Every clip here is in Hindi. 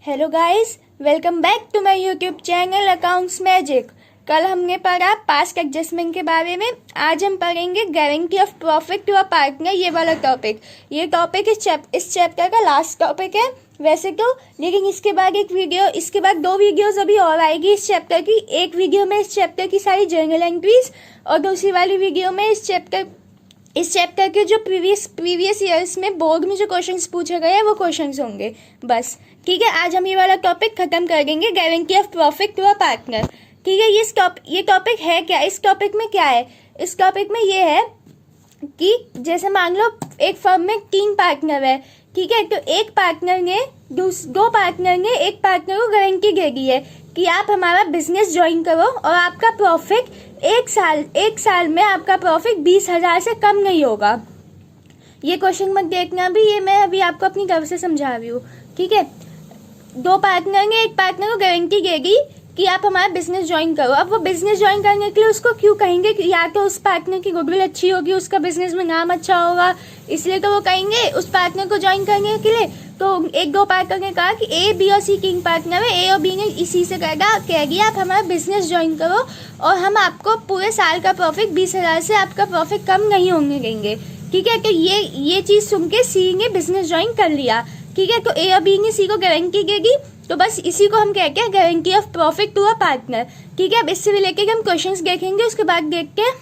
Hello guys, welcome back to my YouTube channel accounts magic. कल हमने पढ़ा पास्ट एडजस्टमेंट के बारे में। आज हम पढ़ेंगे guarantee of profit to a partner, ये वाला टॉपिक। ये टॉपिक इस चैप्टर का लास्ट टॉपिक है वैसे तो, लेकिन इसके बाद दो वीडियोस अभी और आएगी इस चैप्टर की। एक वीडियो में इस चैप्टर की सारी जर्नल एंट्रीज और दूसरी वाली वीडियो में इस चैप्टर के जो प्रीवियस ईयर्स में बोर्ड में जो क्वेश्चंस पूछे गए हैं वो क्वेश्चंस होंगे बस। ठीक है, आज हम ये वाला टॉपिक खत्म कर देंगे, guarantee of profit to a partner. ठीक है, ये टॉपिक है क्या? इस टॉपिक में क्या है? इस टॉपिक में ये है कि जैसे मान लो एक फर्म में 3 पार्टनर है। ठीक है, तो एक पार्टनर ने एक पार्टनर को गारंटी दे दी है कि आप हमारा बिजनेस ज्वाइन करो और आपका प्रॉफिट एक साल में आपका प्रॉफिट 20,000 से कम नहीं होगा। ये क्वेश्चन मत देखना भी, ये मैं अभी आपको अपनी तरफ से समझा रही हूँ। ठीक है, एक पार्टनर को गारंटी देगी कि आप हमारा बिजनेस ज्वाइन करो। अब वो बिजनेस ज्वाइन करने के लिए उसको क्यों कहेंगे कि या तो उस पार्टनर की गुडविल अच्छी होगी, उसका बिजनेस में नाम अच्छा होगा, इसलिए तो वो कहेंगे उस पार्टनर को ज्वाइन करने के लिए। तो एक दो पार्टनर ने कहा कि ए, बी और सी 3 पार्टनर है, ए और बी ने इसी से कह दिया आप हमारा बिजनेस ज्वाइन करो और हम आपको पूरे साल का प्रॉफिट 20,000 से आपका प्रॉफिट कम नहीं होने देंगे। ठीक है, तो ये चीज सुन के सी ने बिजनेस ज्वाइन कर लिया। ठीक है, तो ए और बी ने सी को गारंटी देगी, तो बस इसी को हम कहते हैं guarantee of profit to a partner. ठीक है, अब इससे रिलेटेड हम क्वेश्चंस देखेंगे, उसके बाद देखते हैं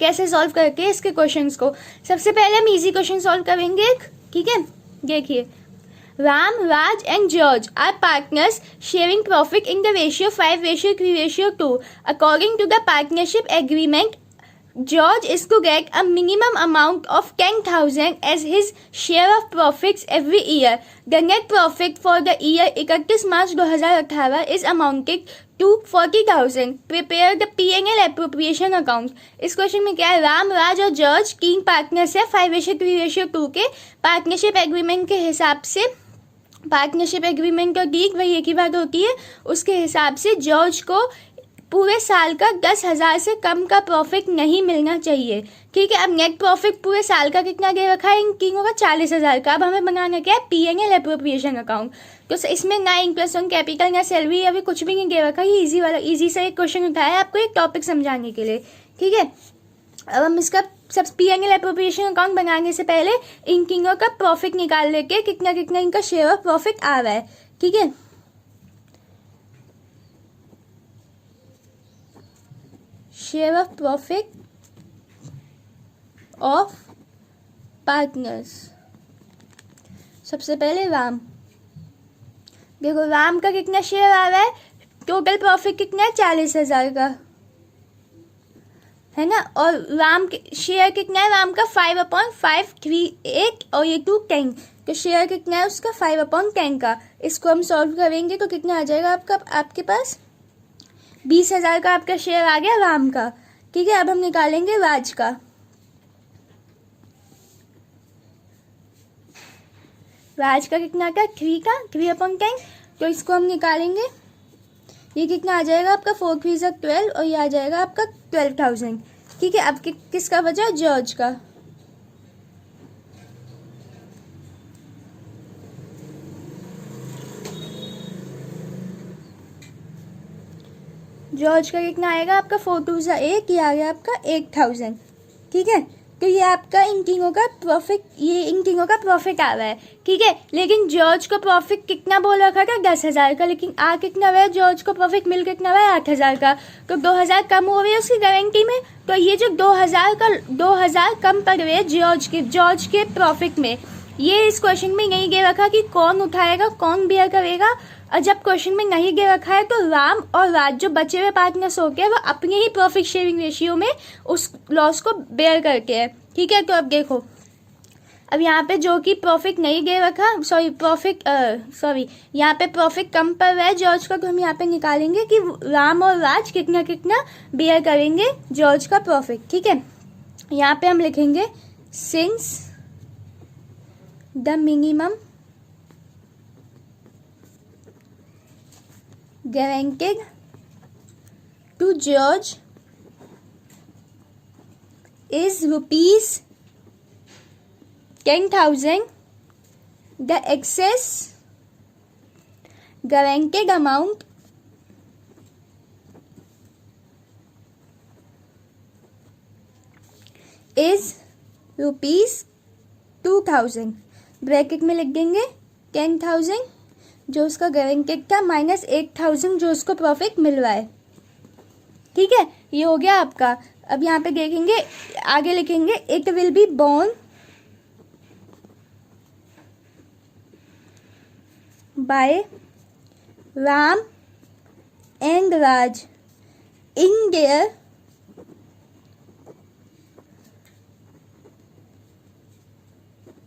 कैसे सॉल्व करके इसके क्वेश्चंस को। सबसे पहले हम इजी क्वेश्चन सॉल्व करेंगे। ठीक है, देखिए, Ram, Raj and George are partners sharing profit in the ratio 5:3:2. According to the partnership agreement, George is to get a minimum amount of 10,000 as his share of profits every year. The net profit for the year 31 March 2018 is amounted to 40,000. Prepare the P&L appropriation account. इस क्वेश्चन में क्या है? राम, राज और जॉर्ज 3 पार्टनर्स है 5:3:2 के पार्टनरशिप एग्रीमेंट के हिसाब से। पार्टनरशिप एग्रीमेंट और डील वही एक ही बात होती है। उसके हिसाब से जॉर्ज को पूरे साल का 10,000 से कम का प्रॉफिट नहीं मिलना चाहिए। ठीक है, अब नेट प्रॉफिट पूरे साल का कितना दे रखा है इन तीनों का? 40,000 का। अब हमें बनाना क्या है? P&L appropriation account. तो इसमें ना इंटरेस्ट कैपिटल ना सैलरी अभी कुछ भी नहीं दे रखा। ये इजी सा एक क्वेश्चन उठाया है आपको एक टॉपिक समझाने के लिए। ठीक है, अब हम इसका सब P&L एप्रोप्रिएशन अकाउंट बनाने से पहले इन तीनों का प्रॉफिट निकाल लेके कितना कितना इनका शेयर ऑफ प्रॉफिट आ रहा है। ठीक है, share of profit of partners. सबसे पहले राम, देखो राम का कितना शेयर आ रहा है? टोटल प्रॉफिट कितना है? 40,000 का है ना। और राम शेयर कितना है? राम का 5/538 और ये 210, तो शेयर कितना है उसका? 5/10 का। इसको हम सॉल्व करेंगे तो कितना आ जाएगा आपके पास? 20,000 का आपका शेयर आ गया राम का। ठीक है, अब हम निकालेंगे राज का। राज का कितना का? 3/10, तो इसको हम निकालेंगे। ये कितना आ जाएगा आपका? 4 3 12 और ये आ जाएगा आपका 12,000। ठीक है, अब किसका बचा? जॉर्ज का। जॉर्ज का कितना आएगा आपका? 4 2 8, ये आ गया आपका 8,000। ठीक है, तो ये आपका इन तीनों का प्रॉफिट आ रहा है। ठीक है, लेकिन जॉर्ज को प्रॉफिट कितना बोल रखा था? 10,000 का, लेकिन आ कितना रहा है? जॉर्ज को प्रॉफिट मिल कितना रहा है? 8,000 का। तो 2,000 कम हो रही है उसकी गारंटी में। तो ये जो 2,000 कम पड़ रहे हैं जॉर्ज के प्रॉफिट में, ये इस क्वेश्चन में नहीं दे रखा कि कौन उठाएगा, कौन बेयर करेगा। और जब क्वेश्चन में नहीं दे रखा है तो राम और राज जो बचे हुए पार्टनर्स हो गए वो अपने ही प्रॉफिट शेयरिंग रेशियो में उस लॉस को बेयर करके है। ठीक है, तो अब देखो, अब यहाँ पे जो कि प्रॉफिट नहीं दे रखा, यहाँ पे प्रॉफिट कम पड़ रहा है जॉर्ज का, तो हम यहाँ पे निकालेंगे कि राम और राज कितना कितना बेयर करेंगे जॉर्ज का प्रॉफिट। ठीक है, यहाँ पे हम लिखेंगे since the minimum guaranteed to George is rupees 10,000, the excess guaranteed amount is ₹2000, bracket में लिख देंगे 10,000 जो उसका गारंटेड था माइनस 8,000 जो उसको प्रॉफिट मिल रहा है। ठीक है, ये हो गया आपका। अब यहाँ पे देखेंगे, आगे लिखेंगे it will be borne by Ram and Raj in their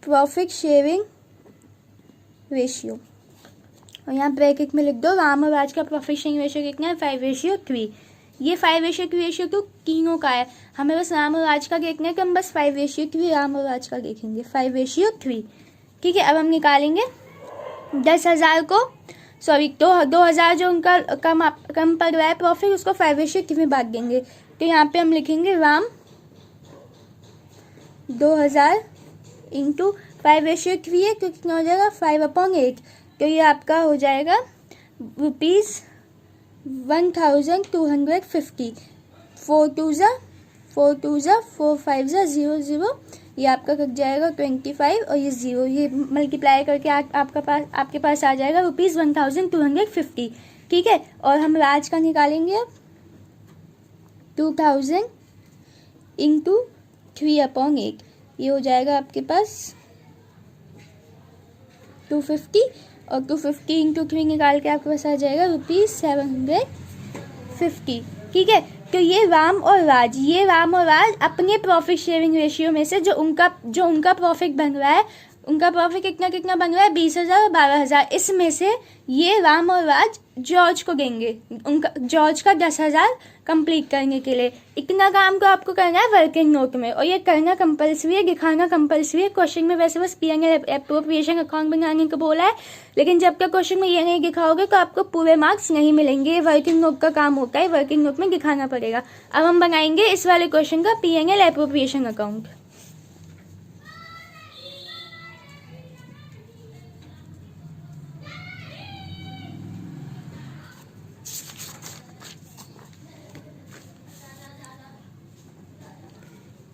profit sharing ratio. और यहाँ ब्रैकेट में लिख दो राम और राज का प्रॉफिट शेयरिंग रेशियो कितना है 5:3। ये 5:3 तो तीनों का है, हमें बस राम और राज का देखना है कि हम बस 5:3 राम और राज का देखेंगे 5:3। ठीक है, अब हम निकालेंगे 10,000 को, सॉरी 2,000 जो उनका कम पड़ रहा है प्रॉफिट उसको 5:3 में बांट देंगे। तो यहाँ पे हम लिखेंगे राम 2,000 इंटू 5:3 है तो कितना हो जाएगा 5/8। तो ये आपका हो जाएगा ₹1,250। 4 2 4 5 0 ये आपका कट जाएगा 25 और ये 0, ये मल्टीप्लाई करके आपके पास आ जाएगा ₹1,250। ठीक है, और हम राज का निकालेंगे अब 2,000 इंटू 3/8, ये हो जाएगा आपके पास 250 और 250 इंटू 3 निकाल के आपके पास आ जाएगा ₹750। ठीक है, तो ये राम और राज अपने प्रॉफिट शेयरिंग रेशियो में से जो उनका प्रॉफिट बन रहा है, उनका प्रॉफिट कितना बन रहा है 20,000 और 12,000, इसमें से ये राम और राज जॉर्ज को देंगे, उनका जॉर्ज का 10,000 कंप्लीट करने के लिए। इतना काम तो आपको करना है वर्किंग नोट में, और ये करना कंपल्सरी है, दिखाना कंपल्सरी है। क्वेश्चन में वैसे बस P&L एप्रोप्रिएशन अकाउंट बनाने को बोला है, लेकिन जब तक क्वेश्चन में ये नहीं दिखाओगे तो आपको पूरे मार्क्स नहीं मिलेंगे। ये वर्किंग नोट का काम होता है, वर्किंग नोट में दिखाना पड़ेगा। अब हम बनाएंगे इस वाले क्वेश्चन का P&L appropriation account.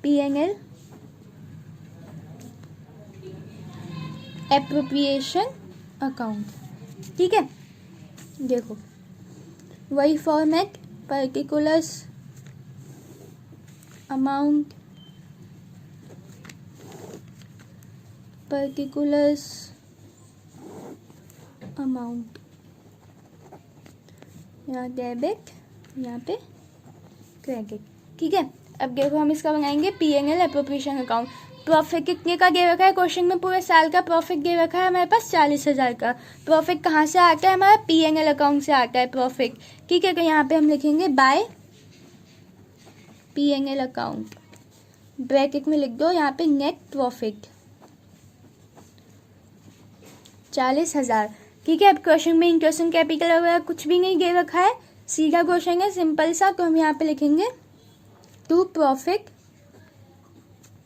P&L appropriation account. ठीक है, देखो वही फॉर्मेट, पर्टिकुलर्स अमाउंट, यहाँ डेबिट, यहाँ पे क्रेडिट। ठीक है, अब देखो हम इसका बनाएंगे P&L एप्रोप्रिएशन अकाउंट। प्रॉफिट कितने का दे रखा है क्वेश्चन में, पूरे साल का प्रॉफिट दे रखा है हमारे पास 40,000 का। प्रॉफिट कहाँ से आता है, हमारा P&L अकाउंट से आता है प्रॉफिट। ठीक है, तो यहाँ पे हम लिखेंगे बाय P&L अकाउंट, ब्रैकेट में लिख दो यहाँ पे नेट प्रॉफिट 40,000। ठीक है, अब क्वेश्चन में इंटरेस्ट कैपिटल वगैरह कुछ भी नहीं दे रखा है, सीधा क्वेश्चन है सिंपल सा। तो हम यहाँ पे लिखेंगे to profit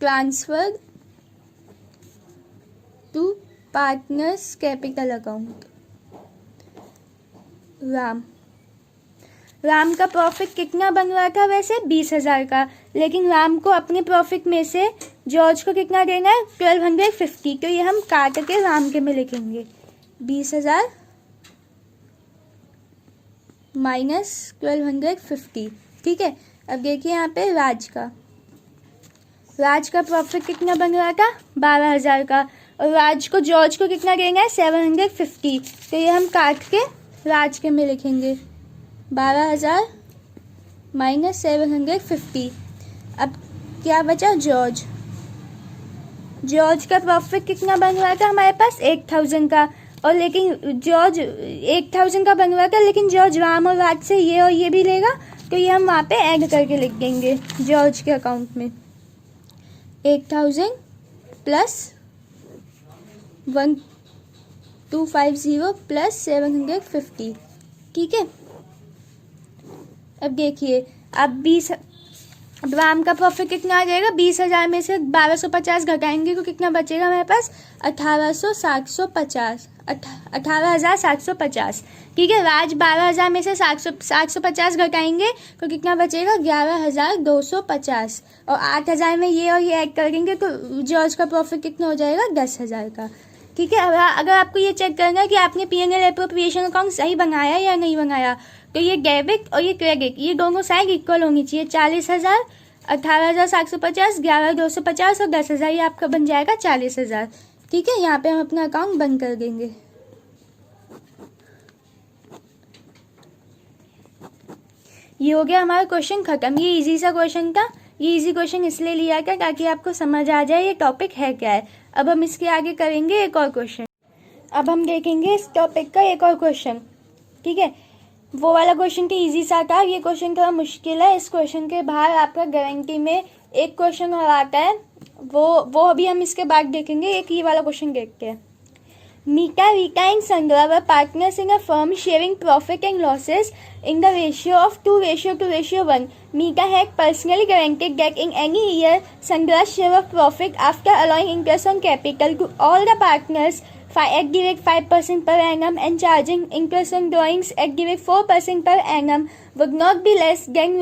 transfer to partners capital account. Ram का प्रॉफिट कितना बन रहा था वैसे 20,000 का, लेकिन राम को अपने प्रॉफिट में से जॉर्ज को कितना देना है 1,250। तो ये हम काट के राम के में लिखेंगे 20,000 माइनस 1,250। ठीक है, अब देखिए यहाँ पे राज का प्रॉफिट कितना बन रहा था 12,000 का, और राज को जॉर्ज को कितना देना है 750। तो ये हम काट के राज के में लिखेंगे 12,000 माइनस 750। अब क्या बचा जॉर्ज का प्रॉफिट कितना बन रहा था हमारे पास 8,000 का, और लेकिन जॉर्ज 8,000 का बन रहा था, लेकिन जॉर्ज राम और राज से ये और ये भी लेगा, तो ये हम वहाँ पे ऐड करके लिख देंगे जॉर्ज के अकाउंट में 8,000 प्लस 1,250 प्लस 750। ठीक है, अब देखिए अब अब राम का प्रॉफिट कितना आ जाएगा, 20,000 में से 1250 घटाएंगे तो कितना बचेगा हमारे पास, 18,750। ठीक है, राज 12,000 में से 750 घटाएंगे तो कितना बचेगा, 11,250। और 8,000 में ये और ये ऐड करेंगे तो जॉर्ज का प्रॉफिट कितना हो जाएगा, 10,000 का। ठीक है, अगर आपको ये चेक करना है कि आपने P&L एप्रोप्रिएशन अकाउंट सही बनाया या नहीं बनाया, तो ये डेबिट और ये क्रेडिट, ये दोनों साइड इक्वल होनी चाहिए। 40,000, 18,750, 11,250 और 10,000, ये आपका बन जाएगा 40,000। ठीक है, यहाँ पे हम अपना अकाउंट बंद कर देंगे। ये हो गया हमारा क्वेश्चन खत्म। ये इजी सा क्वेश्चन था। ये इजी क्वेश्चन इसलिए लिया गया ताकि आपको समझ आ जाए ये टॉपिक है क्या है। अब हम इसके आगे करेंगे एक और क्वेश्चन। अब हम देखेंगे इस टॉपिक का एक और क्वेश्चन। ठीक है, वो वाला क्वेश्चन तो इजी सा था, ये क्वेश्चन थोड़ा मुश्किल है। इस क्वेश्चन के बाहर आपका गारंटी में एक क्वेश्चन और आता है, वो अभी हम इसके बाद देखेंगे। एक ये वाला क्वेश्चन देखते हैं। Mita, Rita and Sandra were partners in a firm sharing profit and losses in the ratio of 2:1. Mita had personally guaranteed that in any year, Sandra's share of profit after allowing interest on capital to all the partners at the rate 5% per annum and charging interest on drawings at the rate 4% per annum would not be less than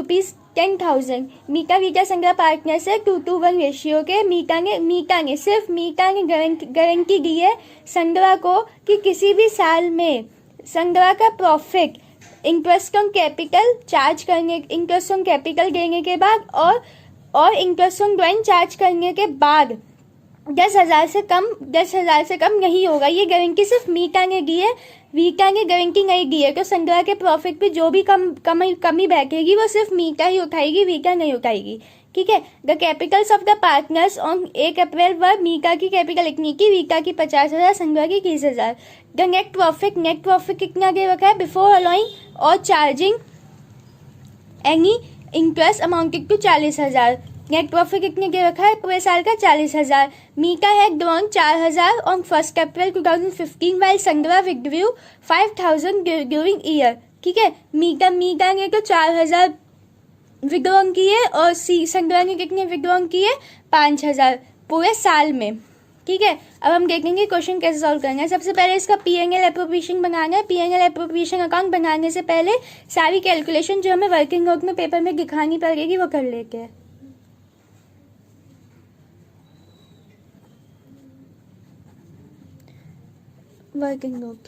₹10,000. मीटा Vita संग्रह पार्टनर से 2:1 रेशियो के मीटा ने सिर्फ गारंटी दी है संग्रह को कि किसी भी साल में संग्रह का profit interest on capital interest on capital देने के बाद और इंटरेस्ट ऑन ड्राइंग चार्ज करने के बाद 10,000 से कम नहीं होगा। ये गारंटी सिर्फ मीटा ने दी है, वीटा ने गारंटी नहीं दी है। तो संग्रह के प्रॉफिट पे जो भी कमी बैठेगी वो सिर्फ मीटा ही उठाएगी, वीटा नहीं उठाएगी। ठीक है, the Capitals of the partners on 1 अप्रैल वर, मीटा की कैपिटल इतनी की, वीटा की 50,000, संग्रह की 30,000। द नेट प्रॉफिट कितना दे रखा है, बिफोर अलाउइंग और charging any interest amounted to 40,000। Net profit कितने दे रखा है पूरे साल का, 40,000। Meeta had drawn 4,000 on 1 April 2015 while Sangrah withdrew 5,000 during year. ठीक है, मीटा ने तो 4,000 विड्रॉन किए और संग्रह ने कितने विड्रॉन किए, 5,000 पूरे साल में। ठीक है, अब हम देखेंगे क्वेश्चन कैसे सॉल्व करना है। सबसे पहले इसका P&L एप्रोप्रिएशन बनाना है। P&L एप्रोप्रिएशन अकाउंट बनाने से पहले सारी कैलकुलेशन जो हमें वर्किंग नोट में पेपर में दिखानी पड़ेगी वो कर लेते हैं। वर्किंग नोट,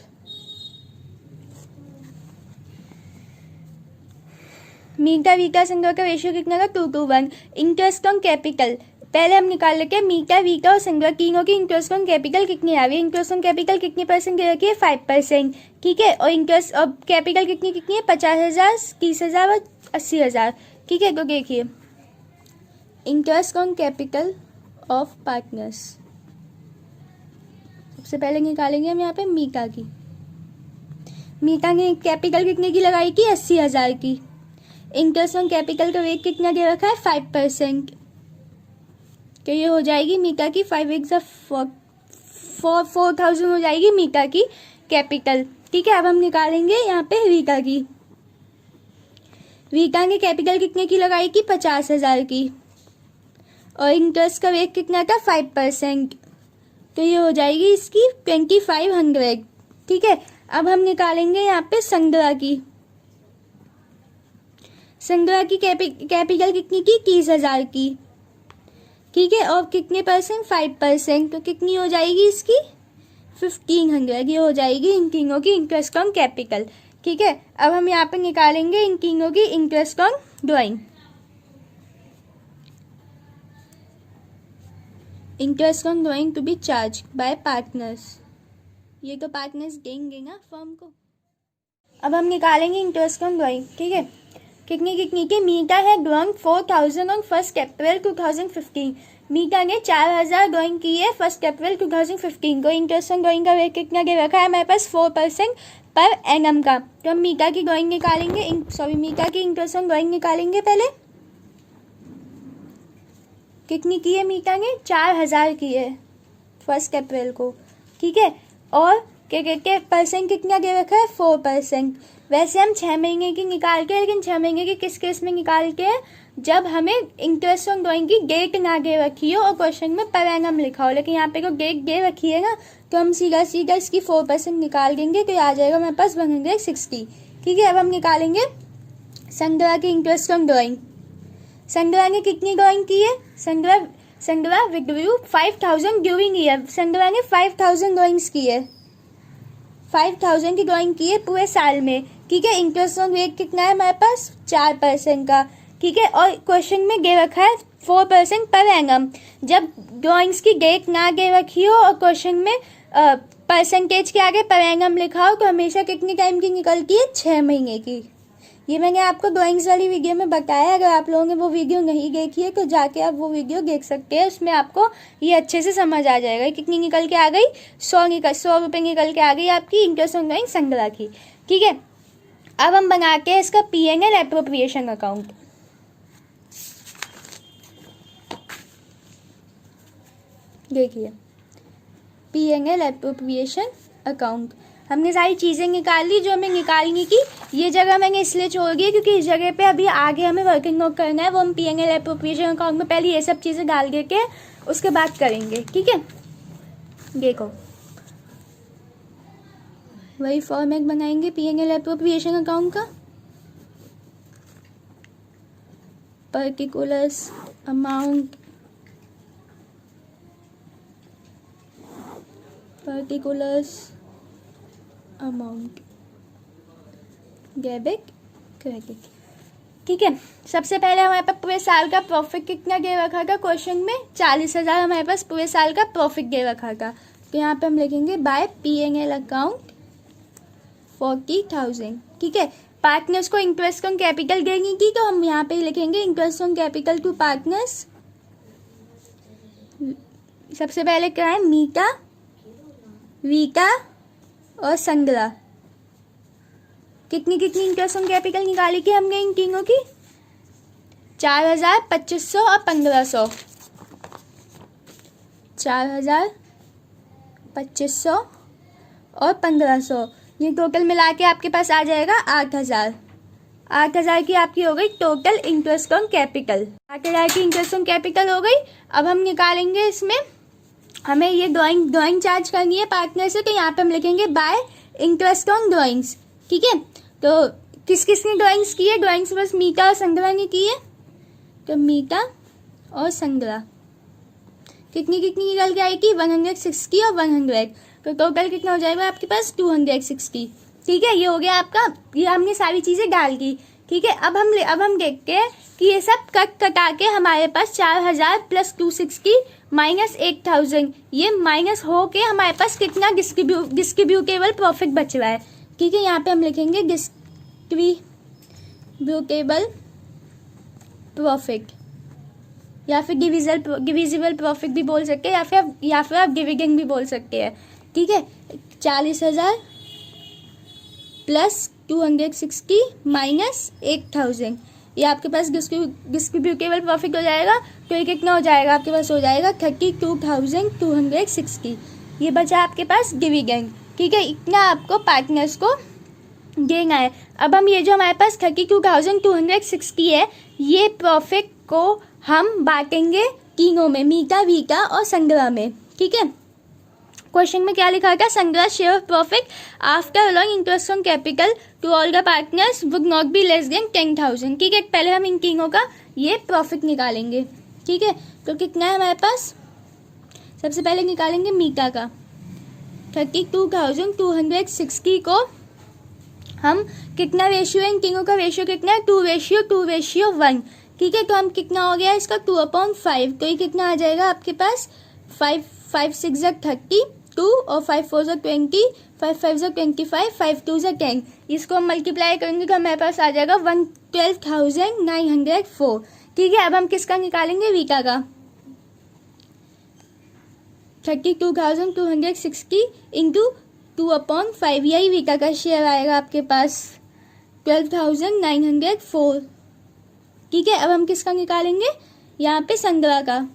मीटा वीटा संग्रह का रेशियो कितना था, 2:1। इंटरेस्ट ऑन कैपिटल पहले हम निकाल लेते हैं। मीटा वीटा और संग्रह तीनों की इंटरेस्ट ऑन कैपिटल कितनी आ रही है। इंटरेस्ट ऑन कैपिटल कितनी परसेंट दे रखी है, 5%। ठीक है, और इंटरेस्ट ऑफ कैपिटल कितनी है, 50,000, 30,000 और 80,000। ठीक है, तो देखिए interest on capital of partners सबसे पहले निकालेंगे हम यहाँ पे मीटा ने कैपिटल कितने की लगाई की, 80,000 की। इंटरेस्ट ऑन कैपिटल का रेट कितना दे रखा है, 5%। तो ये हो जाएगी मीटा की 4,000 हो जाएगी मीटा की कैपिटल। ठीक है, अब हम निकालेंगे यहाँ पे वीटा ने कैपिटल कितने की लगाई की, 50,000 की, और इंटरेस्ट का रेट कितना था, 5%। तो ये हो जाएगी इसकी 2,500। ठीक है, अब हम निकालेंगे यहाँ पे संग्रह की कैपिटल कितनी की, 30,000 की। ठीक है, और कितने परसेंट, 5%। तो कितनी हो जाएगी इसकी, 1,500। ये हो जाएगी इन तीनों की इंटरेस्ट ऑन कैपिटल। ठीक है, अब हम यहाँ पे निकालेंगे इन तीनों की interest on drawing. Interest on drawing to be charge by partners, ये तो पार्टनर्स देंगे ना फर्म को। अब हम निकालेंगे इंटरेस्ट ऑन ड्राइंग। ठीक है, कितनी की, मीटा है ड्रॉइंग 4,000 ऑन 1 अप्रैल 2015। मीटा ने 4,000 ड्रॉइंग की है 1 अप्रैल 2015 को। इंटरेस्ट ऑन ड्रॉइंग का रेट कितना दे रखा है हमारे पास, 4% पर एनम का। तो हम मीटा की ड्रॉइंग निकालेंगे, मीटा की इंटरेस्ट ऑन ड्रॉइंग निकालेंगे पहले। कितनी की है मीटा ने, 4,000 की है 1 अप्रैल को। ठीक है, और के परसेंट कितना दे रखा है 4%। वैसे हम 6 महीने की निकाल के, लेकिन 6 महीने की किस केस में निकाल के, जब हमें इंटरेस्ट ऑन ड्राइंग की डेट ना दे रखी हो और क्वेश्चन में पर एनम लिखा हो। लेकिन यहाँ पे को डेट दे रखी है ना, तो हम सीधा सीधा इसकी 4% निकाल देंगे, तो आ जाएगा हमारे पास 160। ठीक है, अब हम निकालेंगे संग्रह की इंटरेस्ट ऑन ड्राइंग। संग्रह ने कितनी ड्राइंग की है? संग्रह विड्रू 5000 ड्यूरिंग ईयर। संग्रह ने 5000 ड्राइंग्स की है, 5000 की ड्राइंग की है पूरे साल में। ठीक है, इंटरेस्ट ऑन रेट कितना है हमारे पास? 4% का। ठीक है, और क्वेश्चन में दे रखा है 4% पर एनम। जब ड्राइंग्स की डेट ना दे रखी हो और क्वेश्चन में परसेंटेज के आगे पर एनम लिखा हो, तो हमेशा कितनी टाइम की निकलती है? 6 महीने की। ये मैंने आपको ड्राइंग्स वाली वीडियो में बताया। अगर आप लोगों ने वो वीडियो नहीं देखी है तो जाके आप वो वीडियो देख सकते हैं, उसमें आपको ये अच्छे से समझ आ जाएगा। कितनी निकल के आ गई? 100 रुपये निकल के आ गई आपकी इंटरेस्ट ऑन ड्राइंग संग्रह की। ठीक है, अब हम बनाते हैं इसका P&L एप्रोप्रिएशन अकाउंट। देखिए, P&L एप्रोप्रिएशन अकाउंट, हमने सारी चीज़ें निकाल ली जो हमें निकालनी की। ये जगह मैंने इसलिए छोड़ दी क्योंकि इस जगह पे अभी आगे हमें वर्किंग नोट करना है, वो हम P&L एप्रोप्रिएशन अकाउंट में पहले ये सब चीज़ें डाल के उसके बाद करेंगे। ठीक है, देखो वही फॉर्मेट बनाएंगे P&L एप्रोप्रिएशन अकाउंट का। Particulars amount, debit credit. ठीक है, सबसे पहले हमारे पास पूरे साल का प्रॉफिट कितना दे रखा था क्वेश्चन में? 40,000 हमारे पास पूरे साल का प्रॉफिट दे रखा था। तो यहाँ पे हम लिखेंगे बाय P&L अकाउंट 40,000। ठीक है, पार्टनर्स को इंटरेस्ट ऑन कैपिटल देनी थी, तो हम यहाँ पे लिखेंगे interest on capital to partners. सबसे पहले क्या है? मीटा, वीटा और संग्रह। कितनी इंटरेस्ट ऑन कैपिटल निकाली की हमने इन तीनों की? 4,000, 2,500 और 1,500। 4,000, 2,500 और 1,500, ये टोटल मिला के आपके पास आ जाएगा 8,000। 8,000 की आपकी हो गई टोटल इंटरेस्ट ऑन कैपिटल। 8,000 की इंटरेस्ट ऑन कैपिटल हो गई। अब हम निकालेंगे इसमें, हमें ये ड्राइंग चार्ज करनी है पार्टनर से, तो यहाँ पे हम लिखेंगे बाय इंटरेस्ट ऑन ड्राइंग्स। ठीक है, तो किसने ड्राइंग्स की है? ड्राइंग्स बस मीटा और संग्रह ने की है, तो मीटा और संग्रह। कितनी निकल के आएगी? 160 और 100, तो टोटल कितना हो जाएगा आपके पास? 260। ठीक है, ये हो गया आपका, ये हमने सारी चीज़ें डाल दी। ठीक है, अब हम देखते हैं कि ये सब कटा के हमारे पास 4,000 प्लस 260 माइनस 8,000, ये माइनस हो के हमारे पास कितना डिस्ट्रीब्यूटेबल प्रॉफिट बच रहा है। ठीक है, यहाँ पे हम लिखेंगे डिस्ट्रीब्यूटेबल प्रॉफिट, या फिर डिविजिबल प्रॉफिट भी बोल सकते हैं, या फिर आप डिविडेंड भी बोल सकते हैं। ठीक है, 40,000 प्लस 260 माइनस 8,000, ये आपके पास डिस्ट्रीब्यूटेबल प्रॉफिट हो जाएगा। तो ये कितना हो जाएगा? आपके पास हो जाएगा 32,260। ये बचा आपके पास डिविडेंड। ठीक है, इतना आपको पार्टनर्स को देना है। अब हम ये जो हमारे पास 32,260 है, ये प्रॉफिट को हम बांटेंगे तीनों में, मीटा, वीटा और संग्रह में। ठीक है, क्वेश्चन में क्या लिखा था? संग्रह share of profit after allowing interest on capital to all the partners would not be less than 10,000। ठीक है, पहले हम इन तीनों का ये प्रॉफिट निकालेंगे। ठीक है, तो कितना है हमारे पास? सबसे पहले निकालेंगे मीटा का 32,260 को हम, कितना रेशियो है इन तीनों का? रेशियो कितना है? 2:1। ठीक है, तो हम कितना हो गया इसका? 2/5। तो ये कितना आ जाएगा आपके पास? 5 6 30 2 और 5 4 20, 5 5 25, 5 2 10। इसको हम मल्टीप्लाई करेंगे तो हमारे पास आ जाएगा 112,904। ठीक है, अब हम किसका निकालेंगे? वीटा का 32,260 इंटू 2/5, यही वीटा का शेयर आएगा आपके पास 12,904। ठीक है, अब हम किसका निकालेंगे? यहाँ पे संग्रह का।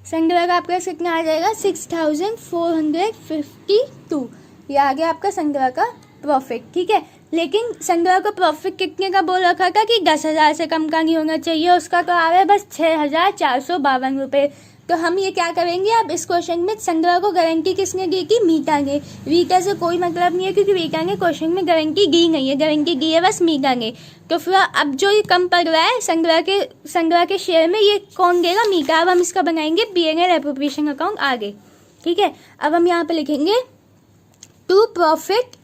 संग्रह का आपका कितना आ जाएगा 6452। ये आ गया आपका संग्रह का प्रॉफिट। ठीक है, लेकिन संग्रह का प्रॉफिट कितने का बोल रखा था कि 10,000 से कम का नहीं होना चाहिए, उसका तो आ रहा है बस 6,452 रुपये। तो हम ये क्या करेंगे, अब इस क्वेश्चन में संग्रह को गारंटी किसने दी थी, मीता ने। वीटा से कोई मतलब नहीं है क्योंकि वीटा ने क्वेश्चन में गारंटी दी नहीं है, गारंटी दी है बस मीता ने। तो फिर अब जो ये कम पड़ रहा है संग्रह के शेयर में, ये कौन देगा, मीता। अब हम इसका बनाएंगे P&L एप्रोप्रिएशन अकाउंट आगे। ठीक है, अब हम यहाँ पे लिखेंगे to profit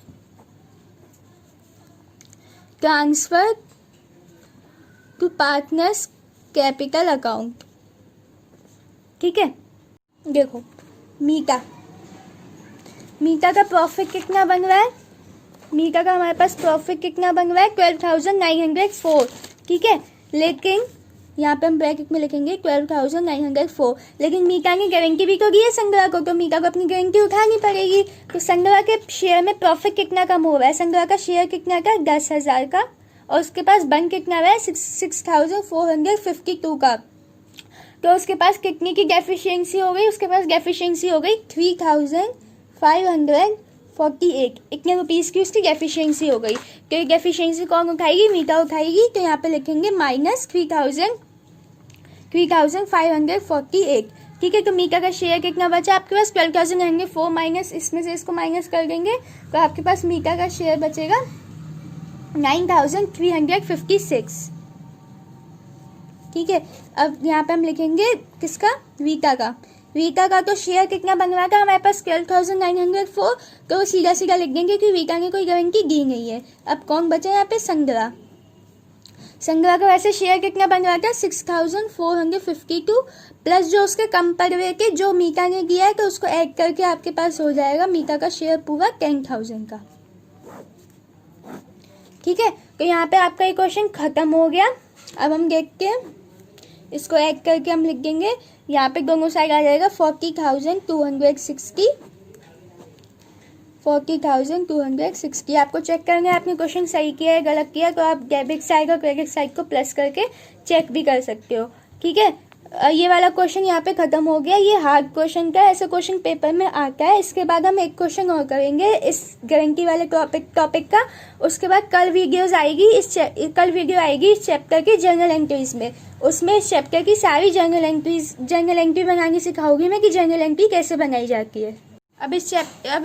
transfer to partners capital account. ठीक है, देखो मीता का प्रॉफिट कितना बन रहा है, मीता का हमारे पास प्रॉफिट कितना बन रहा है 12,904। ठीक है, लेकिन यहाँ पे हम ब्रैकेट में लिखेंगे 12,904, लेकिन मीता ने गारंटी भी तो दी है संग्रह को, तो मीता को अपनी गारंटी उठानी पड़ेगी। तो संग्रह के शेयर में प्रॉफिट कितना कम हो रहा है, संग्रह का शेयर कितना का 10,000 का, और उसके पास बन कितना रहा है 6,452 का। तो उसके पास कितने की डेफिशिएंसी हो गई, उसके पास डेफिशिएंसी हो गई 3,548। इतने रुपीज़ की उसकी डेफिशिएंसी हो गई। तो ये डेफिशिएंसी कौन उठाएगी, मीता उठाएगी। तो यहाँ पे लिखेंगे माइनस 3,548। ठीक है, तो मीता का शेयर कितना बचा आपके पास 12,904 माइनस इसमें से इसको माइनस कर देंगे तो आपके पास मीता का शेयर बचेगा 9,356। ठीक है, अब यहाँ पे हम लिखेंगे किसका, वीटा का तो शेयर कितना बन रहा था हमारे पास 12,904, तो सीधा सीधा लिख देंगे कि वीटा ने कोई गारंटी दी नहीं है। अब कौन बचा यहाँ पे, संग्रह का वैसे शेयर कितना बन रहा था 6,452 प्लस जो उसके कम पड़ रहे थे जो मीता ने दिया है, तो उसको ऐड करके आपके पास हो जाएगा मीता का शेयर पूरा 10,000 का। ठीक है, तो यहाँ पे आपका ये क्वेश्चन खत्म हो गया। अब हम देखते हैं, इसको ऐड करके हम लिख देंगे, यहाँ पे दोनों साइड आ जाएगा 40,260। आपको चेक करना है आपने क्वेश्चन सही किया है गलत किया, तो आप डेबिट साइड और क्रेडिट साइड को प्लस करके चेक भी कर सकते हो। ठीक है, ये वाला क्वेश्चन यहाँ पे खत्म हो गया। ये हार्ड क्वेश्चन का, ऐसा क्वेश्चन पेपर में आता है। इसके बाद हम एक क्वेश्चन और करेंगे इस गारंटी वाले टॉपिक का। उसके बाद कल वीडियो आएगी इस चैप्टर की जर्नल एंट्रीज में। उसमें इस चैप्टर की सारी जर्नल एंट्री बनानी सिखाऊंगी मैं कि जर्नल एंट्री कैसे बनाई जाती है। अब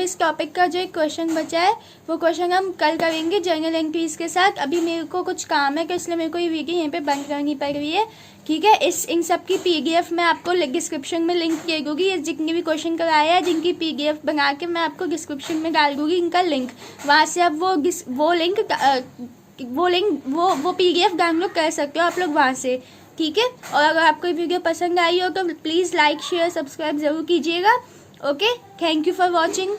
इस टॉपिक का जो एक क्वेश्चन बचा है वो क्वेश्चन हम कल करेंगे जर्नल एंट्रीज के साथ। अभी मेरे को कुछ काम है तो इसलिए मेरे को ये वीडियो यहीं पे बंद करनी पड़ रही है। ठीक है, इन सब की PDF मैं आपको डिस्क्रिप्शन में लिंक दे दूँगी। ये जितने भी क्वेश्चन कराया है जिनकी PDF बना के मैं आपको डिस्क्रिप्शन में डाल दूँगी इनका लिंक। वहाँ से आप वो PDF डाउनलोड कर सकते हो आप लोग वहाँ से। ठीक है, और अगर आपको ये वीडियो पसंद आई हो तो प्लीज़ लाइक शेयर सब्सक्राइब ज़रूर कीजिएगा। Okay, thank you for watching.